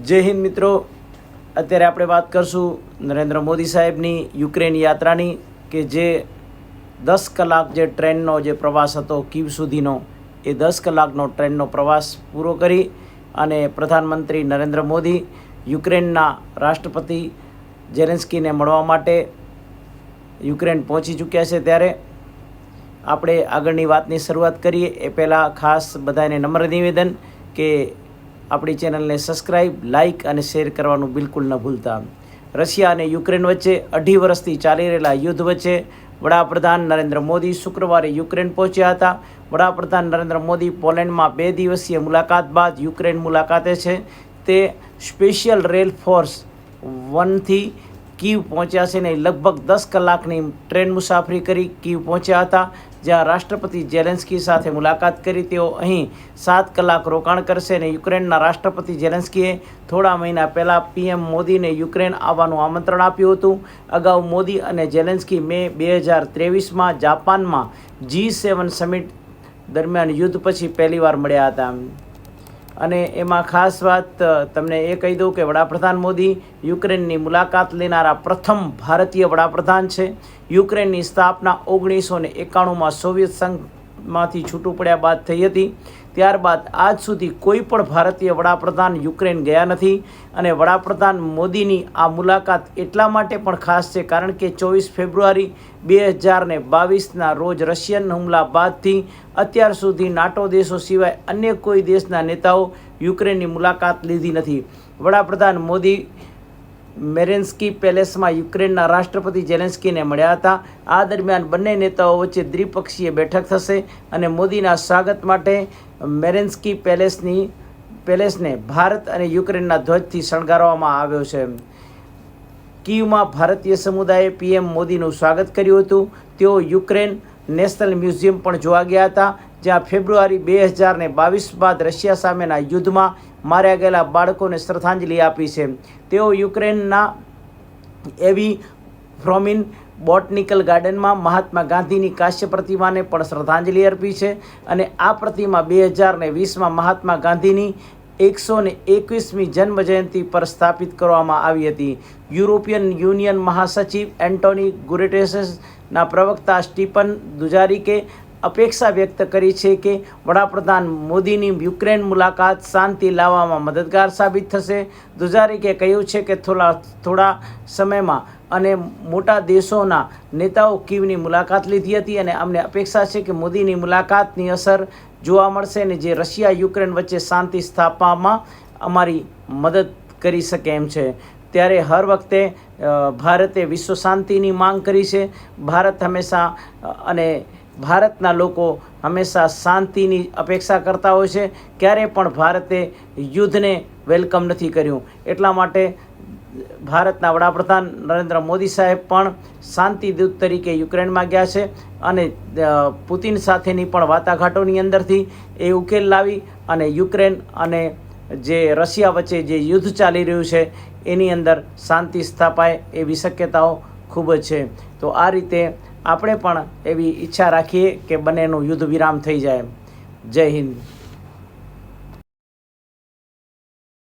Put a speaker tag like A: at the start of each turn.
A: જય હિન્દ મિત્રો, અત્યારે આપણે વાત કરશું નરેન્દ્ર મોદી સાહેબની યુક્રેન યાત્રાની કે જે 10 કલાક જે ટ્રેનનો જે પ્રવાસ હતો કીવ સુધીનો, એ 10 કલાકનો ટ્રેનનો પ્રવાસ પૂરો કરી અને પ્રધાનમંત્રી નરેન્દ્ર મોદી યુક્રેનના રાષ્ટ્રપતિ ઝેલેન્સ્કીને મળવા માટે યુક્રેન પહોંચી ચૂક્યા છે। ત્યારે આપણે આગળની વાતની શરૂઆત કરીએ એ પહેલાં ખાસ બધાને નમ્ર નિવેદન કે આપણી ચેનલને સબસ્ક્રાઈબ, લાઇક અને શેર કરવાનું બિલકુલ ન ભૂલતા। રશિયા અને યુક્રેન વચ્ચે 2.5 વર્ષથી ચાલી રહેલા યુદ્ધ વચ્ચે વડાપ્રધાન નરેન્દ્ર મોદી શુક્રવારે યુક્રેન પહોંચ્યા હતા। વડાપ્રધાન નરેન્દ્ર મોદી પોલેન્ડમાં 2 દિવસીય મુલાકાત બાદ યુક્રેન મુલાકાતે છે। તે સ્પેશિયલ રેલ ફોર્સ 1થી કીવ પહોંચ્યા છે ને લગભગ 10 કલાકની ટ્રેન મુસાફરી કરી કીવ પહોંચ્યા હતા, જ્યાં રાષ્ટ્રપતિ ઝેલેન્સ્કી સાથે મુલાકાત કરી તેઓ અહીં 7 કલાક રોકાણ કરશે અને યુક્રેનના રાષ્ટ્રપતિ ઝેલેન્સ્કીએ થોડા મહિના પહેલાં પીએમ મોદીને યુક્રેન આવવાનું આમંત્રણ આપ્યું હતું। અગાઉ મોદી અને ઝેલેન્સ્કી મે 2023માં જાપાનમાં G7 સમિટ દરમિયાન યુદ્ધ પછી પહેલીવાર મળ્યા હતા। અને એમાં ખાસ વાત તમને એ કહી દઉં કે વડાપ્રધાન મોદી યુક્રેનની મુલાકાત લેનારા પ્રથમ ભારતીય વડાપ્રધાન છે। યુક્રેનની સ્થાપના 1991માં સોવિયત સંઘમાંથી છૂટું પડ્યા બાદ થઈ હતી। ત્યારબાદ આજ સુધી કોઈ પણ ભારતીય વડાપ્રધાન યુક્રેન ગયા નથી અને વડાપ્રધાન મોદીની આ મુલાકાત એટલા માટે પણ ખાસ છે કારણ કે 24 ફેબ્રુઆરી 2022ના રોજ રશિયન હુમલા બાદથી અત્યાર સુધી નાટો દેશો સિવાય અન્ય કોઈ દેશના નેતાઓ યુક્રેનની મુલાકાત લીધી નથી। વડાપ્રધાન મોદી મેરેન્સ્કી પેલેસમાં યુક્રેનના રાષ્ટ્રપતિ ઝેલેન્સ્કીને મળ્યા હતા। આ દરમિયાન બંને નેતાઓ વચ્ચે દ્વિપક્ષીય બેઠક થશે અને મોદીના સ્વાગત માટે મેરેન્સ્કી પેલેસને ભારત અને યુક્રેનના ધ્વજથી શણગારવામાં આવ્યો છે। કીવમાં ભારતીય સમુદાયે પીએમ મોદીનું સ્વાગત કર્યું હતું। તેઓ યુક્રેન નેશનલ મ્યુઝિયમ પણ જોવા ગયા હતા, જ્યાં ફેબ્રુઆરી 2022 બાદ રશિયા સામેના યુદ્ધમાં માર્યા ગયેલા બાળકોને શ્રદ્ધાંજલિ આપી છે। તેઓ યુક્રેનના એવી ફ્રોમિન બોટનિકલ ગાર્ડનમાં મહાત્મા ગાંધીની કાશ્ય પ્રતિમાને પણ શ્રદ્ધાંજલિ અર્પી છે અને આ પ્રતિમા 2020માં મહાત્મા ગાંધીની 121મી જન્મજયંતિ પર સ્થાપિત કરવામાં આવી હતી। યુરોપિયન યુનિયન મહાસચિવ એન્ટોની ગુટેરેસના પ્રવક્તા સ્ટીફન દુજારિકે અપેક્ષા વ્યક્ત કરી છે કે વડાપ્રધાન મોદીની યુક્રેન મુલાકાત શાંતિ લાવવામાં મદદગાર સાબિત થશે। દુજારિકે કહ્યું છે કે થોડા સમયમાં અને મોટા દેશોના નેતાઓ કીવની મુલાકાત લીધી હતી અને અમને અપેક્ષા છે કે મોદીની મુલાકાતની અસર જોવા મળશે અને જે રશિયા યુક્રેન વચ્ચે શાંતિ સ્થાપવામાં અમારી મદદ કરી શકે એમ છે। ત્યારે હર વખતે ભારતે વિશ્વ શાંતિની માંગ કરી છે। ભારત હંમેશા અને ભારતના લોકો હંમેશા શાંતિની અપેક્ષા કરતા હોય છે। ક્યારે પણ ભારતે યુદ્ધને વેલકમ નથી કર્યું। એટલા માટે ભારતના વડાપ્રધાન નરેન્દ્ર મોદી સાહેબ પણ શાંતિદૂત તરીકે યુક્રેનમાં ગયા છે અને પુતિન સાથેની પણ વાટાઘાટોની અંદરથી એ ઉકેલ લાવી અને યુક્રેન અને જે રશિયા વચ્ચે જે યુદ્ધ ચાલી રહ્યું છે એની અંદર શાંતિ સ્થાપાય એવી શક્યતાઓ ખૂબ જ છે। તો આ રીતે આપણે પણ એવી ઈચ્છા રાખીએ કે બંનેનું યુદ્ધ વિરામ થઈ જાય। જય હિન્દ।